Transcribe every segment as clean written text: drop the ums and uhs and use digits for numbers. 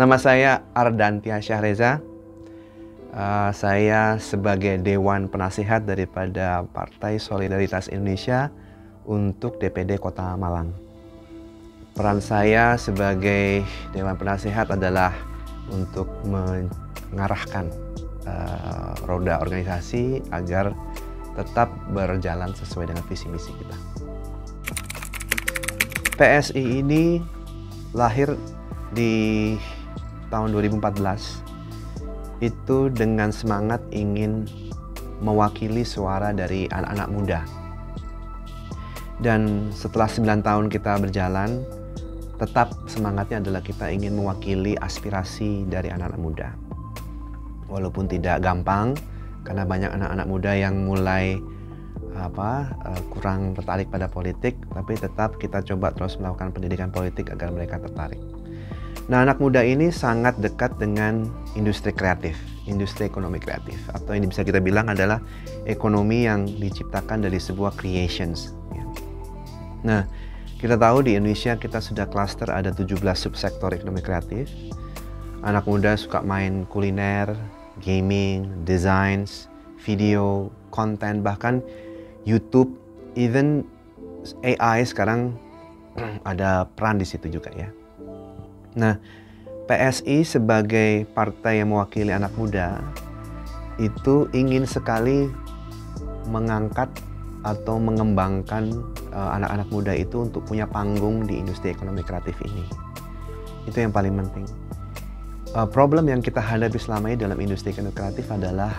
Nama saya Ardantia Syahreza. Saya sebagai Dewan Penasihat daripada Partai Solidaritas Indonesia untuk DPD Kota Malang. Peran saya sebagai Dewan Penasihat adalah untuk mengarahkan roda organisasi agar tetap berjalan sesuai dengan visi misi kita. PSI ini lahir di tahun 2014 itu dengan semangat ingin mewakili suara dari anak-anak muda. Dan setelah 9 tahun kita berjalan, tetap semangatnya adalah kita ingin mewakili aspirasi dari anak-anak muda. Walaupun tidak gampang, karena banyak anak-anak muda yang mulai kurang tertarik pada politik, tapi tetap kita coba terus melakukan pendidikan politik agar mereka tertarik. Nah, anak muda ini sangat dekat dengan industri kreatif, industri ekonomi kreatif, atau yang bisa kita bilang adalah ekonomi yang diciptakan dari sebuah creations. Nah, kita tahu di Indonesia kita sudah cluster ada 17 subsektor ekonomi kreatif. Anak muda suka main kuliner, gaming, designs, video, konten, bahkan YouTube, even AI sekarang ada peran di situ juga ya. Nah, PSI sebagai partai yang mewakili anak muda itu ingin sekali mengangkat atau mengembangkan anak-anak muda itu untuk punya panggung di industri ekonomi kreatif ini. Itu yang paling penting. Problem yang kita hadapi selama ini dalam industri ekonomi kreatif adalah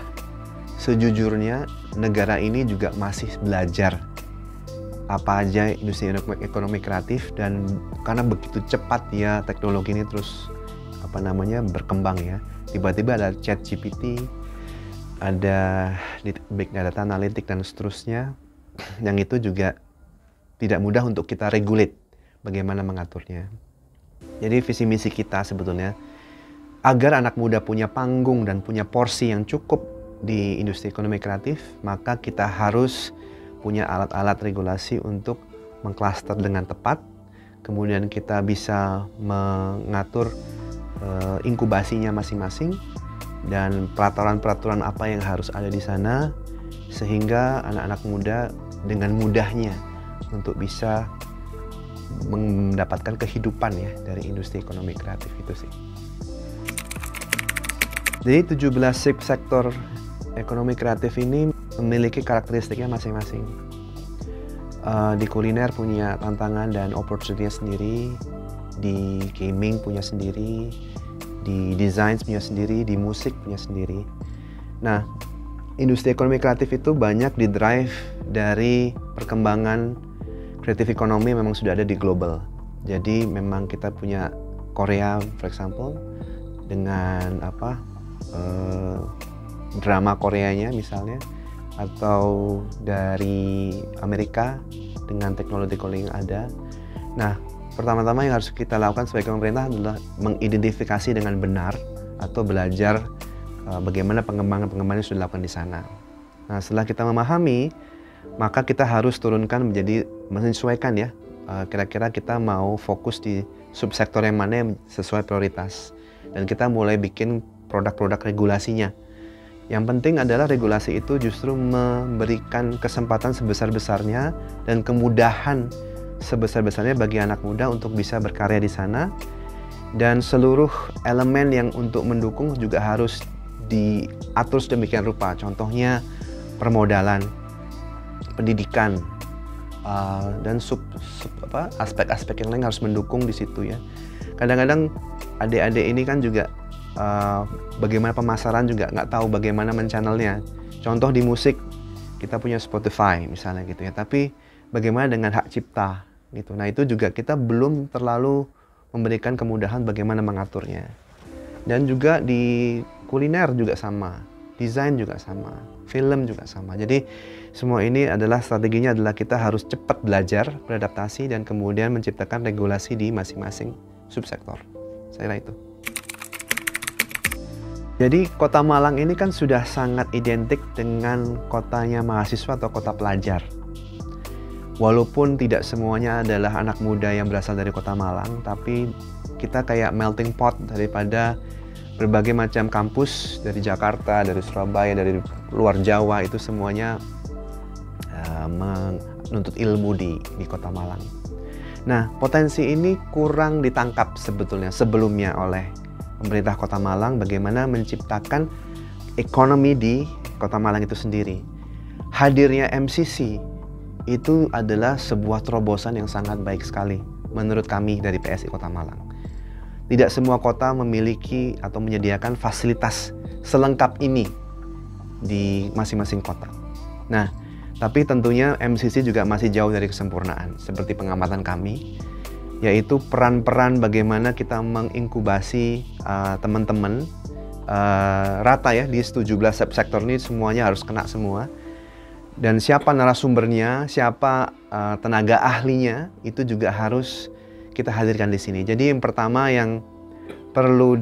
sejujurnya negara ini juga masih belajar apa aja industri ekonomi kreatif, dan karena begitu cepat ya teknologi ini terus berkembang ya. Tiba-tiba ada ChatGPT, ada Big Data Analytics dan seterusnya, yang itu juga tidak mudah untuk kita regulate bagaimana mengaturnya. Jadi visi misi kita sebetulnya agar anak muda punya panggung dan punya porsi yang cukup di industri ekonomi kreatif, maka kita harus punya alat-alat regulasi untuk mengklaster dengan tepat. Kemudian kita bisa mengatur inkubasinya masing-masing dan peraturan-peraturan apa yang harus ada di sana, sehingga anak-anak muda dengan mudahnya untuk bisa mendapatkan kehidupan ya dari industri ekonomi kreatif itu sih. Jadi 17 subsektor ekonomi kreatif ini memiliki karakteristiknya masing-masing. Di kuliner punya tantangan dan opportunity sendiri, di gaming punya sendiri, di desain punya sendiri, di musik punya sendiri. Nah, industri ekonomi kreatif itu banyak didrive dari perkembangan kreatif ekonomi memang sudah ada di global. Jadi memang kita punya Korea, for example, dengan drama Koreanya misalnya, atau dari Amerika dengan teknologi yang ada. Nah, pertama-tama yang harus kita lakukan sebagai pemerintah adalah mengidentifikasi dengan benar atau belajar bagaimana pengembangan-pengembangan yang sudah dilakukan di sana. Nah, setelah kita memahami, maka kita harus turunkan menjadi menyesuaikan ya. Kira-kira kita mau fokus di subsektor yang mana yang sesuai prioritas. Dan kita mulai bikin produk-produk regulasinya. Yang penting adalah regulasi itu justru memberikan kesempatan sebesar-besarnya dan kemudahan sebesar-besarnya bagi anak muda untuk bisa berkarya di sana. Dan seluruh elemen yang untuk mendukung juga harus diatur sedemikian rupa. Contohnya permodalan, pendidikan, dan aspek-aspek yang lain harus mendukung di situ ya. Kadang-kadang adik-adik ini kan juga bagaimana pemasaran juga nggak tahu bagaimana men-channelnya. Contoh di musik kita punya Spotify misalnya gitu ya, tapi bagaimana dengan hak cipta gitu. Nah, itu juga kita belum terlalu memberikan kemudahan bagaimana mengaturnya. Dan juga di kuliner juga sama, desain juga sama, film juga sama. Jadi semua ini adalah strateginya adalah kita harus cepat belajar, beradaptasi, dan kemudian menciptakan regulasi di masing-masing subsektor. Saya kira itu. Jadi kota Malang ini kan sudah sangat identik dengan kotanya mahasiswa atau kota pelajar. walaupun tidak semuanya adalah anak muda yang berasal dari Kota Malang, tapi kita kayak melting pot daripada berbagai macam kampus dari Jakarta, dari Surabaya, dari luar Jawa, itu semuanya menuntut ilmu di Kota Malang. Nah, potensi ini kurang ditangkap sebelumnya oleh pemerintah Kota Malang, bagaimana menciptakan ekonomi di Kota Malang itu sendiri. Hadirnya MCC itu adalah sebuah terobosan yang sangat baik sekali menurut kami dari PSI Kota Malang. Tidak semua kota memiliki atau menyediakan fasilitas selengkap ini di masing-masing kota. Nah, tapi tentunya MCC juga masih jauh dari kesempurnaan. Seperti pengamatan kami, yaitu peran-peran bagaimana kita menginkubasi teman-teman rata ya di 17 sektor ini, semuanya harus kena semua. Dan siapa narasumbernya, siapa tenaga ahlinya, itu juga harus kita hadirkan di sini. Jadi yang pertama yang perlu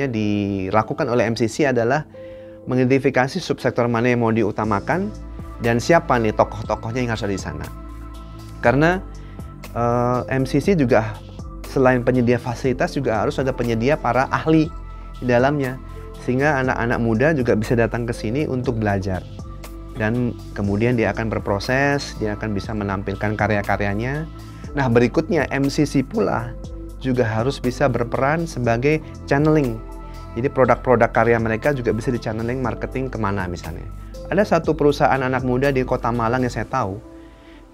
dilakukan oleh MCC adalah mengidentifikasi subsektor mana yang mau diutamakan dan siapa nih tokoh-tokohnya yang harus ada di sana. Karena MCC juga selain penyedia fasilitas juga harus ada penyedia para ahli di dalamnya, sehingga anak-anak muda juga bisa datang ke sini untuk belajar. Dan kemudian dia akan berproses, dia akan bisa menampilkan karya-karyanya. Nah, berikutnya MCC pula juga harus bisa berperan sebagai channeling. Jadi produk-produk karya mereka juga bisa di-channeling marketing kemana misalnya. Ada satu perusahaan anak muda di Kota Malang yang saya tahu,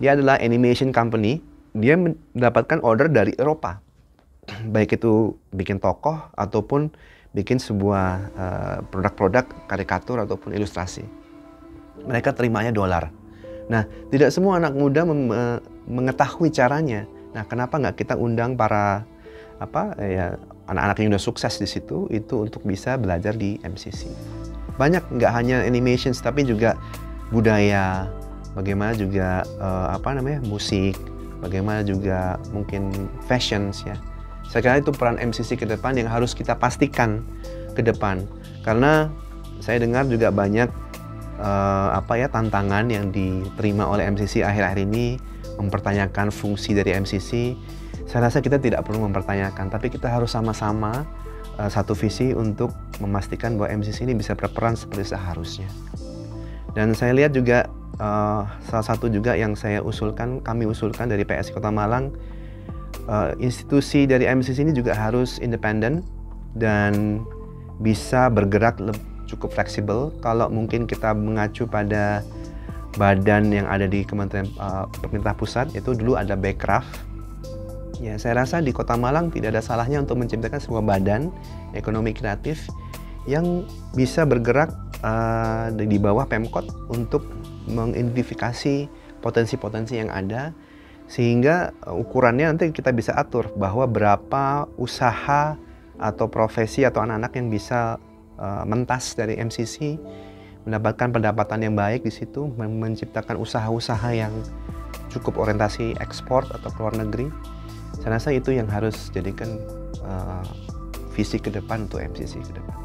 dia adalah animation company. Dia mendapatkan order dari Eropa. Baik itu bikin tokoh ataupun bikin sebuah produk-produk karikatur ataupun ilustrasi. Mereka terimanya dolar. Nah, tidak semua anak muda mengetahui caranya. Nah, kenapa nggak kita undang para anak-anak yang udah sukses di situ itu untuk bisa belajar di MCC. Banyak, nggak hanya animations tapi juga budaya, bagaimana juga musik, bagaimana juga mungkin fashions ya. Saya kira itu peran MCC ke depan yang harus kita pastikan ke depan. Karena saya dengar juga banyak tantangan yang diterima oleh MCC akhir-akhir ini, mempertanyakan fungsi dari MCC. Saya rasa kita tidak perlu mempertanyakan, tapi kita harus sama-sama satu visi untuk memastikan bahwa MCC ini bisa berperan seperti seharusnya. Dan saya lihat juga salah satu juga yang kami usulkan dari PSI Kota Malang, institusi dari MCC ini juga harus independen dan bisa bergerak cukup fleksibel. Kalau mungkin kita mengacu pada badan yang ada di Kementerian Pemerintah Pusat, itu dulu ada Bekraf. Ya, saya rasa di Kota Malang tidak ada salahnya untuk menciptakan sebuah badan ekonomi kreatif yang bisa bergerak di bawah Pemkot untuk mengidentifikasi potensi-potensi yang ada, sehingga ukurannya nanti kita bisa atur bahwa berapa usaha atau profesi atau anak-anak yang bisa mentas dari MCC, mendapatkan pendapatan yang baik di situ, menciptakan usaha-usaha yang cukup orientasi ekspor atau ke luar negeri. Saya rasa itu yang harus jadikan visi ke depan untuk MCC ke depan.